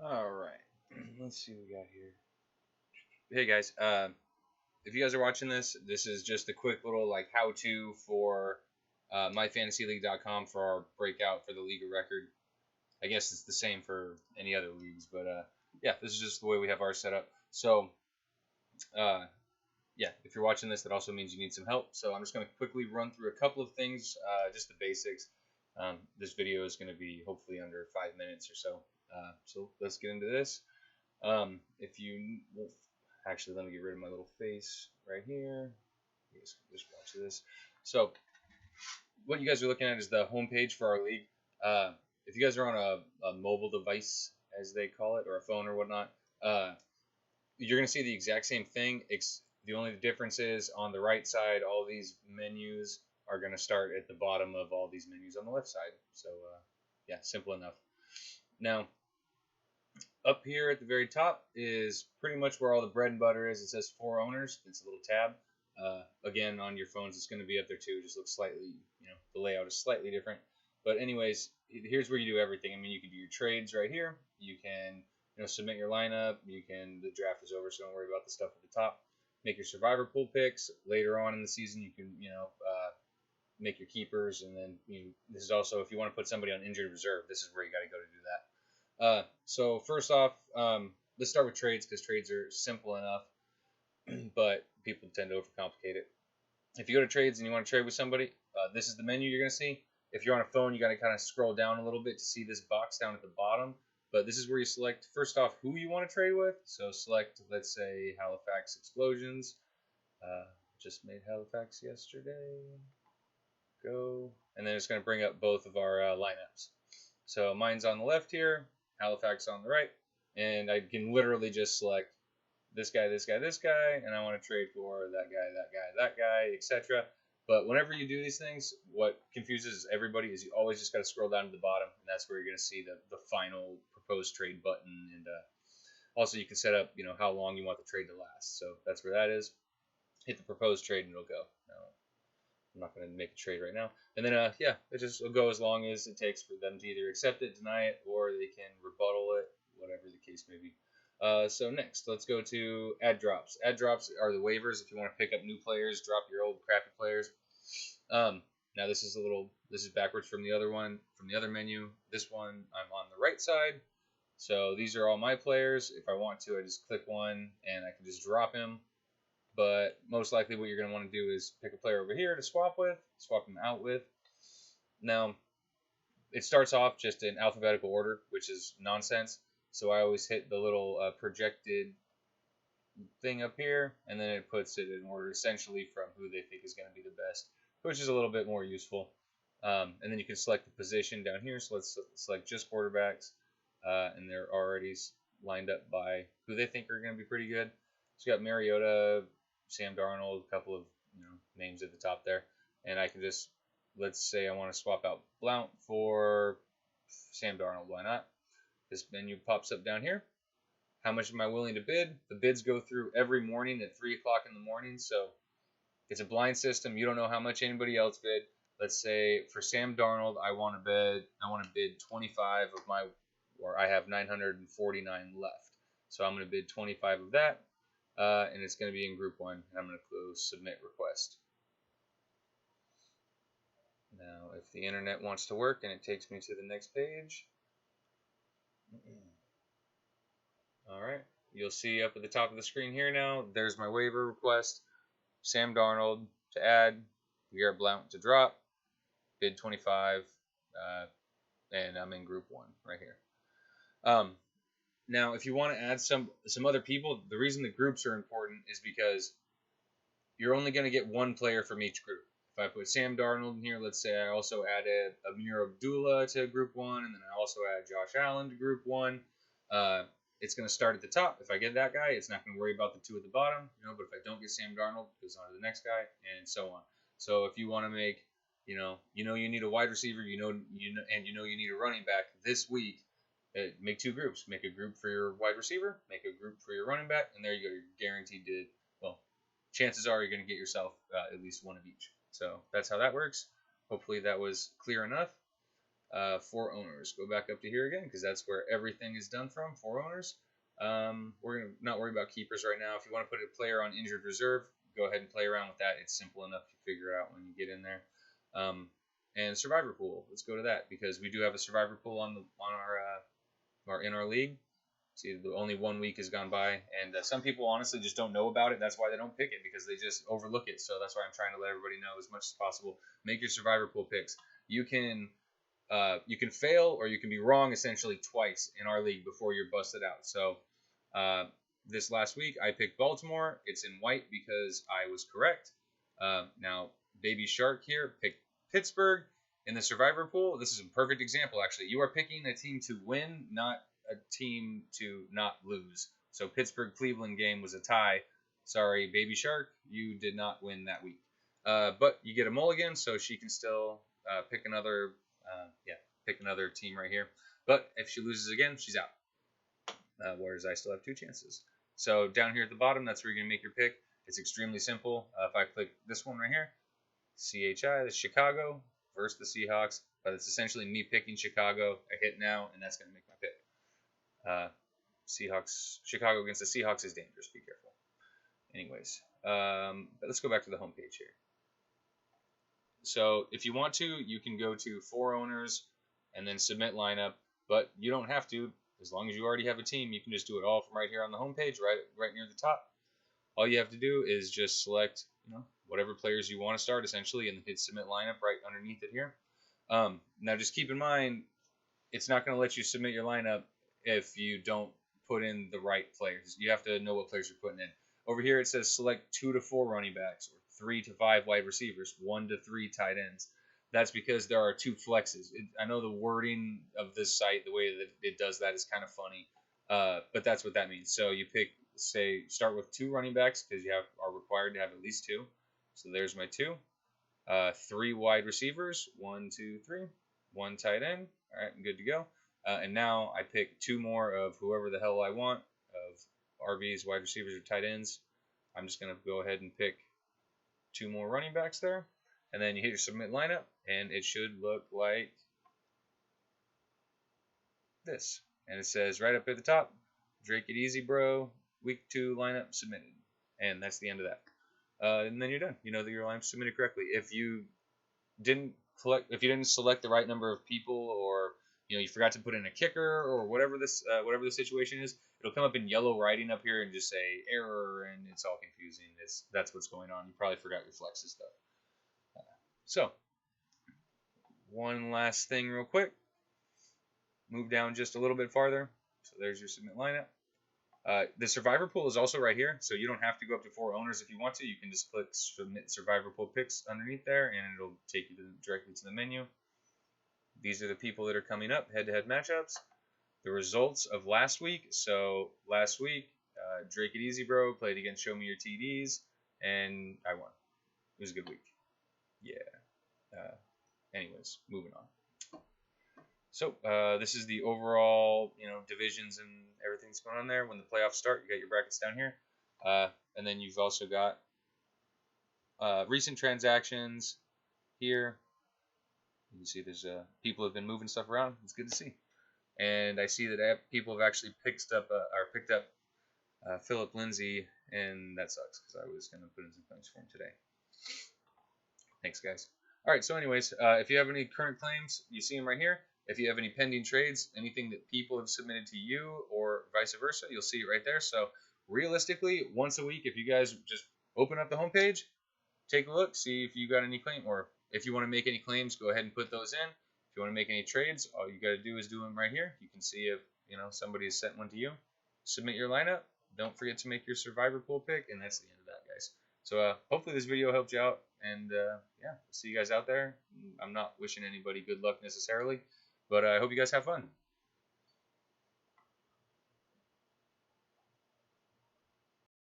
All right. Let's see what we got here. Hey guys, if you guys are watching this, this is just a quick little like how-to for MyFantasyLeague.com for our breakout for the league of record. I guess it's the same for any other leagues, but yeah, this is just the way we have ours set up. So uh, yeah, if you're watching this, that also means you need some help. So I'm just going to quickly run through a couple of things, just the basics. This video is going to be hopefully under 5 minutes or so. So let's get into this. If you well, actually, let me get rid of my little face right here. Just watch this. So what you guys are looking at is the homepage for our league. Uh, if you guys are on a mobile device, as they call it, or a phone or whatnot, you're going to see the exact same thing. The only difference is on the right side, all these menus are going to start at the bottom of all these menus on the left side. So yeah, simple enough. Now, up here at the very top is pretty much where all the bread and butter is. It says 4 owners. It's a little tab. Again, on your phones, it's going to be up there too. It just looks slightly, the layout is slightly different. But anyways, here's where you do everything. I mean, you can do your trades right here. You can, submit your lineup. The draft is over, so don't worry about the stuff at the top. Make your survivor pool picks. Later on in the season, you can, make your keepers, and then this is also if you want to put somebody on injured reserve. This is where you got to go to do that. So first off, let's start with trades because trades are simple enough, but people tend to overcomplicate it. If you go to trades and you want to trade with somebody, this is the menu you're going to see. If you're on a phone, you got to kind of scroll down a little bit to see this box down at the bottom. But this is where you select, first off, who you want to trade with. So select, let's say, Halifax Explosions. Just made Halifax yesterday. Go. And then it's going to bring up both of our lineups. So mine's on the left here, Halifax on the right, and I can literally just select this guy, this guy, this guy, and I want to trade for that guy, that guy, that guy, etc. But whenever you do these things, what confuses everybody is you always just got to scroll down to the bottom, and that's where you're going to see the final proposed trade button, and also you can set up how long you want the trade to last. So that's where that is. Hit the proposed trade, and it'll go. Now, I'm not going to make a trade right now. And then, yeah, it just will go as long as it takes for them to either accept it, deny it, or they can rebuttal it, whatever the case may be. So next, let's go to add drops. Add drops are the waivers if you want to pick up new players, drop your old crappy players. Now this is backwards from the other one, from the other menu. This one, I'm on the right side. So these are all my players. If I want to, I just click one and I can just drop him. But most likely what you're going to want to do is pick a player over here to swap him out with. Now, it starts off just in alphabetical order, which is nonsense. So I always hit the little projected thing up here, and then it puts it in order essentially from who they think is going to be the best, which is a little bit more useful. And then you can select the position down here. So let's select just quarterbacks, and they're already lined up by who they think are going to be pretty good. So you got Mariota, Sam Darnold, a couple of names at the top there, and I can just let's say I want to swap out Blount for Sam Darnold. Why not? This menu pops up down here. How much am I willing to bid? The bids go through every morning at 3 o'clock in the morning, so it's a blind system. You don't know how much anybody else bid. Let's say for Sam Darnold, I want to bid 25 of my, or I have 949 left. So I'm going to bid 25 of that. And it's going to be in group 1, and I'm going to close submit request. Now, if the internet wants to work and it takes me to the next page, all right, you'll see up at the top of the screen here now, there's my waiver request, Sam Darnold to add, Garrett Blount to drop, bid 25, and I'm in group 1 right here. Now, if you want to add some other people, the reason the groups are important is because you're only going to get one player from each group. If I put Sam Darnold in here, let's say I also added Amir Abdullah to group 1, and then I also add Josh Allen to group 1. It's going to start at the top. If I get that guy, it's not going to worry about the 2 at the bottom. But if I don't get Sam Darnold, it goes on to the next guy, and so on. So if you want to make, you need a wide receiver, you need a running back this week. Make 2 groups. Make a group for your wide receiver, make a group for your running back, and there you go. You're guaranteed to, chances are you're going to get yourself at least one of each. So that's how that works. Hopefully that was clear enough. For owners. Go back up to here again because that's where everything is done from for owners. We're going to not worry about keepers right now. If you want to put a player on injured reserve, go ahead and play around with that. It's simple enough to figure out when you get in there. And survivor pool. Let's go to that because we do have a survivor pool on our in our league. See, only 1 week has gone by, and some people honestly just don't know about it. That's why they don't pick it because they just overlook it. So that's why I'm trying to let everybody know as much as possible. Make your survivor pool picks. You can fail or you can be wrong essentially twice in our league before you're busted out. So this last week I picked Baltimore. It's in white because I was correct. Now Baby Shark here picked Pittsburgh in the survivor pool. This is a perfect example actually. You are picking a team to win, not a team to not lose. So Pittsburgh-Cleveland game was a tie. Sorry, Baby Shark, you did not win that week. But you get a mulligan, so she can still pick another team right here. But if she loses again, she's out. Whereas I still have 2 chances. So down here at the bottom, that's where you're going to make your pick. It's extremely simple. If I click this one right here, CHI, that's Chicago versus the Seahawks. But it's essentially me picking Chicago. I hit now, and that's going to make my pick. Chicago against the Seahawks is dangerous. Be careful. Anyways, but let's go back to the homepage here. So if you want to, you can go to for owners and then submit lineup, but you don't have to. As long as you already have a team, you can just do it all from right here on the homepage, right near the top. All you have to do is just select, whatever players you want to start essentially, and hit submit lineup right underneath it here. Now just keep in mind, it's not going to let you submit your lineup if you don't put in the right players. You have to know what players you're putting in. Over here it says select 2 to 4 running backs, or 3 to 5 wide receivers, 1 to 3 tight ends. That's because there are 2 flexes. I know the wording of this site, the way that it does that is kind of funny, but that's what that means. So you pick, start with 2 running backs because you are required to have at least 2. So there's my 2. 3 wide receivers, 1, 2, 3. 1 tight end. All right, I'm good to go. And now I pick 2 more of whoever the hell I want, of RBs, wide receivers, or tight ends. I'm just going to go ahead and pick 2 more running backs there. And then you hit your submit lineup, and it should look like this. And it says right up at the top, Drake it easy, bro. Week 2 lineup submitted. And that's the end of that. And then you're done. You know that your lineup submitted correctly. If you didn't select the right number of people, or you forgot to put in a kicker, or whatever the situation is, it'll come up in yellow writing up here and just say error, and it's all confusing. That's what's going on. You probably forgot your flexes though. So one last thing real quick. Move down just a little bit farther. So there's your submit lineup. The survivor pool is also right here, so you don't have to go up to 4 owners if you want to. You can just click submit survivor pool picks underneath there, and it'll take you directly to the menu. These are the people that are coming up, head-to-head matchups. The results of last week. So last week, Drake it easy, bro, played against Show Me Your TDs, and I won. It was a good week. Yeah. Anyways, moving on. So this is the overall, divisions and everything's going on there. When the playoffs start, you got your brackets down here, and then you've also got recent transactions here. You can see there's people have been moving stuff around. It's good to see, and I see that people have actually picked up Philip Lindsay, and that sucks because I was going to put in some claims for him today. Thanks, guys. All right. So, anyways, if you have any current claims, you see them right here. If you have any pending trades, anything that people have submitted to you or vice versa, you'll see it right there. So realistically, once a week, if you guys just open up the homepage, take a look, see if you got any claim, or if you want to make any claims, go ahead and put those in. If you want to make any trades, all you got to do is do them right here. You can see if somebody has sent one to you. Submit your lineup. Don't forget to make your survivor pool pick, and that's the end of that, guys. So hopefully this video helped you out, and yeah, see you guys out there. I'm not wishing anybody good luck necessarily, but I hope you guys have fun.